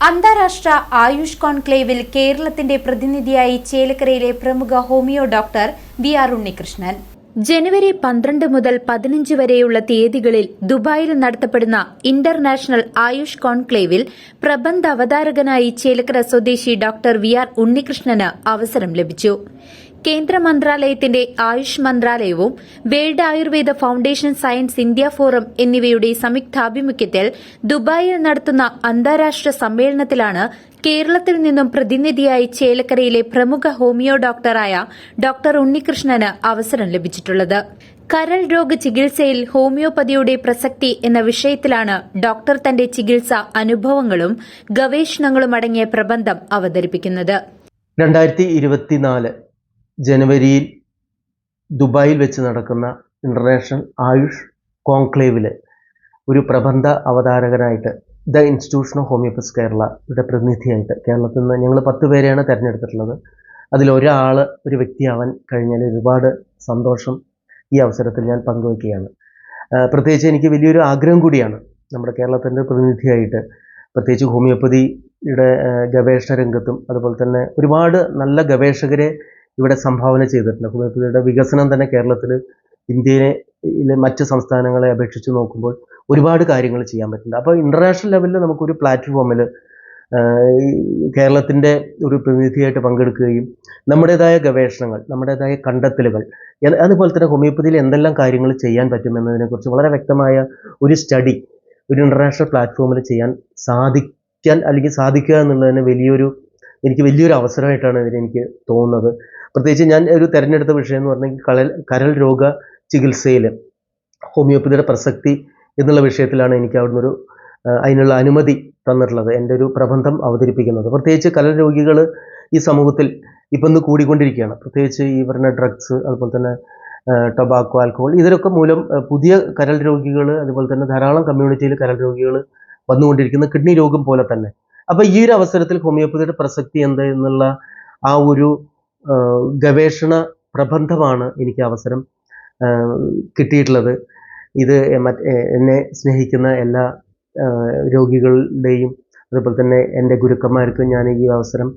അന്താരാഷ്ട്ര ആയുഷ് കോൺക്ലേവിൽ കേരളത്തിന്റെ പ്രതിനിധിയായി ചേലക്കരയിലെ പ്രമുഖ ഹോമിയോ ഡോക്ടർ വി.ആർ. ഉണ്ണികൃഷ്ണൻ. ജനുവരി 12 മുതൽ 15 വരെയുള്ള തീയതികളിൽ ദുബായിൽ നടത്തപ്പെടുന്ന ഇന്റർനാഷണൽ ആയുഷ് കോൺക്ലേവിൽ പ്രബന്ധ അവതാരകനായി ചേലക്കര സ്വദേശി ഡോക്ടർ വി.ആർ. ഉണ്ണികൃഷ്ണന് അവസരം ലഭിച്ചു. കേന്ദ്ര മന്ത്രാലയത്തിന്റെ ആയുഷ് മന്ത്രാലയവും world Ayurveda foundation science India forum എന്നിവയുടെ സംയുക്താഭിമുഖ്യത്തിൽ ദുബായിൽ നടത്തുന്ന അന്താരാഷ്ട്ര സമ്മേളനത്തിലാണ് കേരളത്തിൽ നിന്നും പ്രതിനിധിയായി ചേലക്കരയിലെ പ്രമുഖ ഹോമിയോ ഡോക്ടറായ ഡോക്ടർ ഉണ്ണികൃഷ്ണന് അവസരം ലഭിച്ചിട്ടുള്ളത്. കരൾ രോഗ ചികിത്സയിൽ ഹോമിയോപ്പതിയുടെ പ്രസക്തി എന്ന വിഷയത്തിലാണ് ഡോക്ടർ തന്റെ ചികിത്സാ അനുഭവങ്ങളും ഗവേഷണങ്ങളും അടങ്ങിയ പ്രബന്ധം അവതരിപ്പിക്കുന്നത്. 2024 ജനുവരിയിൽ ദുബായിൽ വെച്ച് നടക്കുന്ന ഇന്റർനാഷണൽ ആയുഷ് കോൺക്ലേവിൽ ഒരു പ്രബന്ധ അവതാരകനായിട്ട് ദ ഇൻസ്റ്റിറ്റ്യൂഷൻ ഓഫ് ഹോമിയോപ്പതി കേരളയുടെ പ്രതിനിധിയായിട്ട് കേരളത്തിൽ നിന്ന് ഞങ്ങൾ 10 പേരെയാണ് തിരഞ്ഞെടുത്തിട്ടുള്ളത്. അതിലൊരാൾ ഒരു വ്യക്തിയാവാൻ കഴിഞ്ഞാൽ ഒരുപാട് സന്തോഷം ഈ അവസരത്തിൽ ഞാൻ പങ്കുവയ്ക്കുകയാണ്. പ്രത്യേകിച്ച് എനിക്ക് വലിയൊരു ആഗ്രഹം കൂടിയാണ് നമ്മുടെ കേരളത്തിൻ്റെ പ്രതിനിധിയായിട്ട്, പ്രത്യേകിച്ച് ഹോമിയോപ്പതിയുടെ ഗവേഷണ രംഗത്തും അതുപോലെ തന്നെ ഒരുപാട് നല്ല ഗവേഷകരെ ഇവിടെ സംഭാവന ചെയ്തിട്ടുണ്ട്. ഹോമിയോപ്പതിയുടെ വികസനം തന്നെ കേരളത്തിൽ ഇന്ത്യയിലെ മറ്റ് സംസ്ഥാനങ്ങളെ അപേക്ഷിച്ച് നോക്കുമ്പോൾ ഒരുപാട് കാര്യങ്ങൾ ചെയ്യാൻ പറ്റുന്നുണ്ട്. അപ്പോൾ ഇൻ്റർനാഷണൽ ലെവലിൽ നമുക്കൊരു പ്ലാറ്റ്ഫോമിൽ കേരളത്തിൻ്റെ ഒരു പ്രതിനിധിയായിട്ട് പങ്കെടുക്കുകയും നമ്മുടേതായ ഗവേഷണങ്ങൾ, നമ്മുടേതായ കണ്ടെത്തലുകൾ, അതുപോലെ തന്നെ ഹോമിയോപ്പതിയിൽ എന്തെല്ലാം കാര്യങ്ങൾ ചെയ്യാൻ പറ്റുമെന്നതിനെക്കുറിച്ച് വളരെ വ്യക്തമായ ഒരു സ്റ്റഡി ഒരു ഇൻ്റർനാഷണൽ പ്ലാറ്റ്ഫോമിൽ ചെയ്യാൻ സാധിക്കുക എന്നുള്ളതിന് എനിക്ക് വലിയൊരു അവസരമായിട്ടാണ് ഇതിനെനിക്ക് തോന്നുന്നത്. പ്രത്യേകിച്ച് ഞാൻ ഒരു തിരഞ്ഞെടുത്ത വിഷയം എന്ന് പറഞ്ഞാൽ കരൾ രോഗ ചികിത്സയിൽ ഹോമിയോപ്പതിയുടെ പ്രസക്തി എന്നുള്ള വിഷയത്തിലാണ് എനിക്ക് അവിടുന്ന് അതിനുള്ള അനുമതി തന്നിട്ടുള്ളത്, എൻ്റെ ഒരു പ്രബന്ധം അവതരിപ്പിക്കുന്നത്. പ്രത്യേകിച്ച് കരൾ രോഗികൾ ഈ സമൂഹത്തിൽ ഇപ്പം ഇന്ന് കൂടിക്കൊണ്ടിരിക്കുകയാണ്. പ്രത്യേകിച്ച് ഈ പറഞ്ഞ ഡ്രഗ്സ്, അതുപോലെ തന്നെ ടൊബാക്കോ, ആൽക്കഹോൾ, ഇതിലൊക്കെ മൂലം പുതിയ കരൾ രോഗികൾ, അതുപോലെ തന്നെ ധാരാളം കമ്മ്യൂണിറ്റിയിൽ കരൾ രോഗികൾ വന്നുകൊണ്ടിരിക്കുന്ന കിഡ്നി രോഗം പോലെ തന്നെ. അപ്പോൾ ഈ ഒരു അവസരത്തിൽ ഹോമിയോപ്പതിയുടെ പ്രസക്തി എന്ത് എന്നുള്ള ആ ഒരു ഗവേഷണ പ്രബന്ധമാണ് എനിക്ക് അവസരം കിട്ടിയിട്ടുള്ളത്. ഇത് എന്നെ സ്നേഹിക്കുന്ന എല്ലാ രോഗികളുടെയും അതുപോലെ തന്നെ എൻ്റെ ഗുരുക്കന്മാർക്ക് ഞാൻ ഈ അവസരം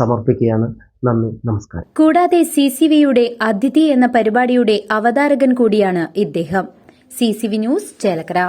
സമർപ്പിക്കുകയാണ്. നന്ദി, നമസ്കാരം. കൂടാതെ CCVയുടെ അതിഥി എന്ന പരിപാടിയുടെ അവതാരകൻ കൂടിയാണ് ഇദ്ദേഹം. CCV news Chelakkara.